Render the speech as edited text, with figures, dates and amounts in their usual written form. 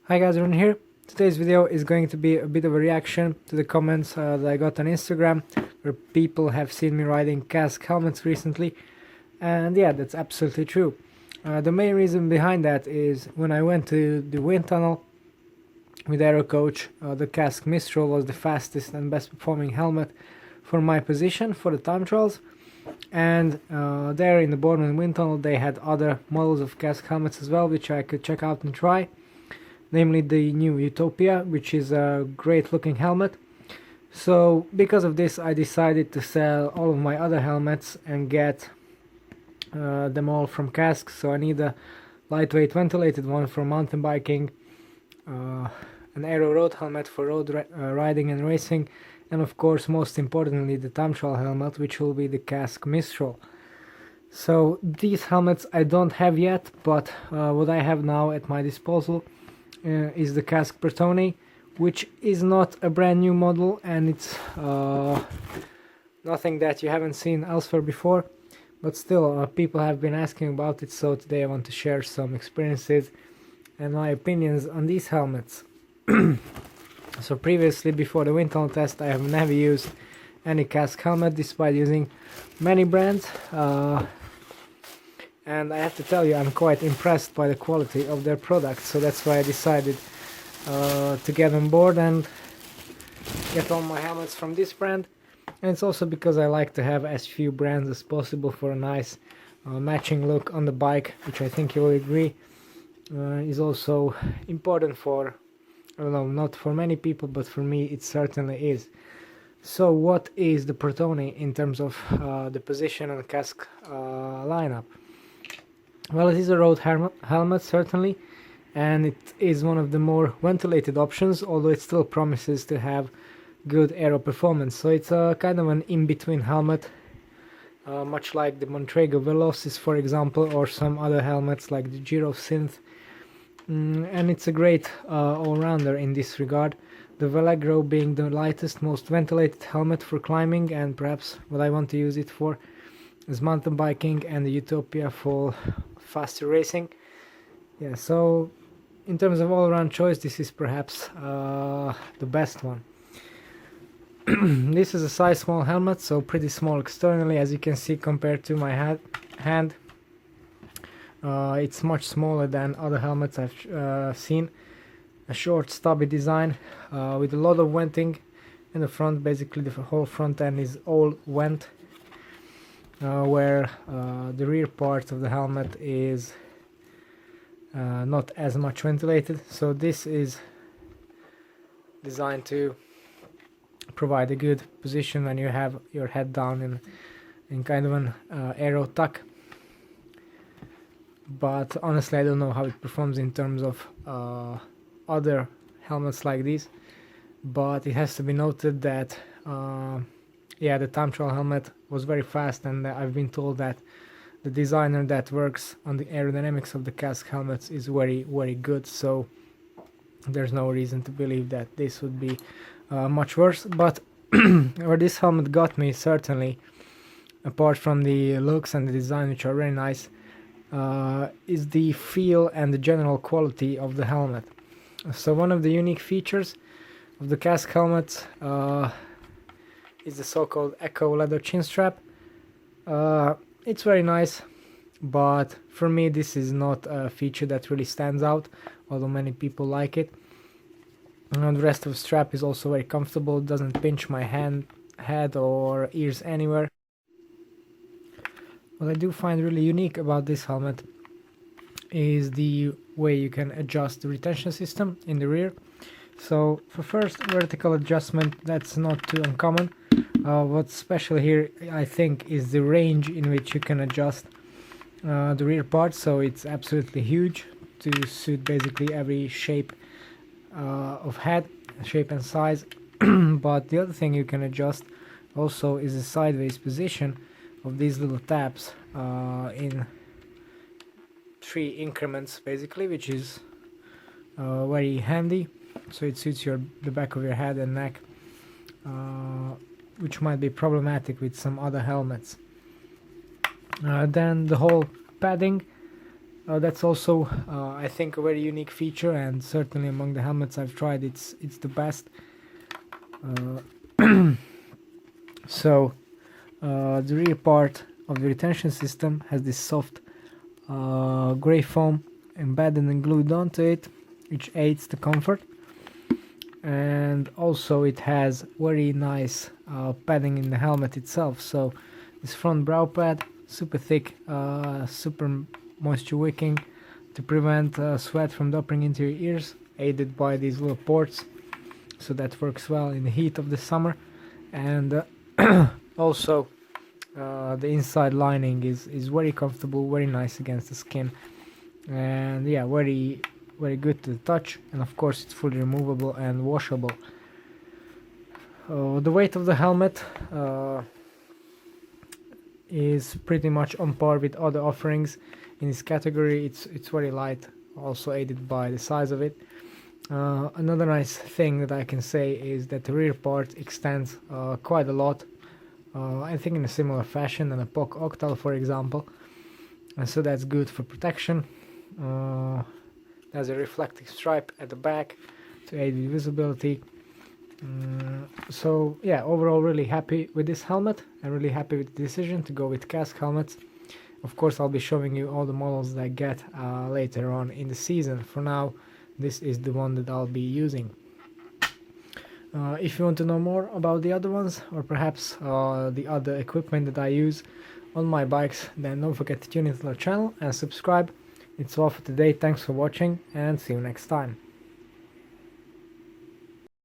Hi guys, Ron here. Today's video is going to be a bit of a reaction to the comments that I got on Instagram, where people have seen me riding Kask helmets recently, and yeah, that's absolutely true. The main reason behind that is when I went to the wind tunnel with Aero coach, the Kask Mistral was the fastest and best performing helmet for my position for the time trials, and there in the Bournemouth wind tunnel they had other models of Kask helmets as well, which I could check out and try. Namely the new Utopia, which is a great looking helmet. So because of this I decided to sell all of my other helmets and get them all from Kask. So I need a lightweight ventilated one for mountain biking, an Aero road helmet for road riding and racing, and of course most importantly the time trial helmet, which will be the Kask Mistral. So these helmets I don't have yet, but what I have now at my disposal is the Kask Protone, which is not a brand new model, and it's nothing that you haven't seen elsewhere before, but still people have been asking about it, so today I want to share some experiences and my opinions on these helmets. So previously, before the wind tunnel test, I have never used any Kask helmet despite using many brands, and I have to tell you I'm quite impressed by the quality of their products, so that's why I decided to get on board and get all my helmets from this brand. And it's also because I like to have as few brands as possible for a nice matching look on the bike, which I think you will agree is also important for, I don't know, not for many people, but for me it certainly is. So what is the Protone in terms of the position and Kask lineup? Well, it is a road helmet certainly, and it is one of the more ventilated options, although it still promises to have good aero performance. So it's a kind of an in-between helmet, much like the Montrego Velocis, for example, or some other helmets like the Giro Synth. And it's a great all-rounder in this regard. The Velagro being the lightest, most ventilated helmet for climbing, and perhaps what I want to use it for is mountain biking, and the Utopia for faster racing. Yeah, so in terms of all-around choice, this is perhaps the best one. This is a size small helmet, so pretty small externally, as you can see compared to my hand. It's much smaller than other helmets I've seen. A short stubby design with a lot of venting in the front. Basically the whole front end is all vent, where the rear part of the helmet is not as much ventilated. So this is designed to provide a good position when you have your head down in kind of an aero tuck. But honestly I don't know how it performs in terms of other helmets like this, but it has to be noted that yeah, the time trial helmet was very fast, and I've been told that the designer that works on the aerodynamics of the Kask helmets is very good, so there's no reason to believe that this would be much worse. But where this helmet got me, certainly, apart from the looks and the design, which are very nice, is the feel and the general quality of the helmet. So one of the unique features of the Kask helmets is the so-called Echo leather chin strap. It's very nice, but for me this is not a feature that really stands out, although many people like it. And the rest of the strap is also very comfortable, doesn't pinch my head or ears anywhere. What I do find really unique about this helmet is the way you can adjust the retention system in the rear. So for first vertical adjustment, that's not too uncommon. What's special here, I think, is the range in which you can adjust the rear part. So it's absolutely huge to suit basically every shape of head, shape and size. But the other thing you can adjust also is the sideways position of these little tabs in 3 increments basically, which is very handy. So it suits the back of your head and neck, which might be problematic with some other helmets. Then the whole padding That's also, I think, a very unique feature, and certainly among the helmets I've tried, it's the best. So the rear part of the retention system has this soft gray foam embedded and glued onto it, which aids the comfort. And also it has very nice padding in the helmet itself. So this front brow pad, super thick, super moisture wicking to prevent sweat from dropping into your ears, aided by these little ports. So that works well in the heat of the summer. And also the inside lining is very comfortable, very nice against the skin, and yeah, very good to the touch. And of course it's fully removable and washable. The weight of the helmet is pretty much on par with other offerings in this category. It's very light, also aided by the size of it. Another nice thing that I can say is that the rear part extends quite a lot, I think in a similar fashion than a POC Octal, for example, and so that's good for protection. There's a reflective stripe at the back to aid with visibility. So yeah, overall really happy with this helmet and really happy with the decision to go with Kask helmets. Of course I'll be showing you all the models that I get later on in the season. For now, this is the one that I'll be using. If you want to know more about the other ones, or perhaps the other equipment that I use on my bikes, then don't forget to tune into the channel and subscribe. It's all for today. Thanks for watching, and see you next time.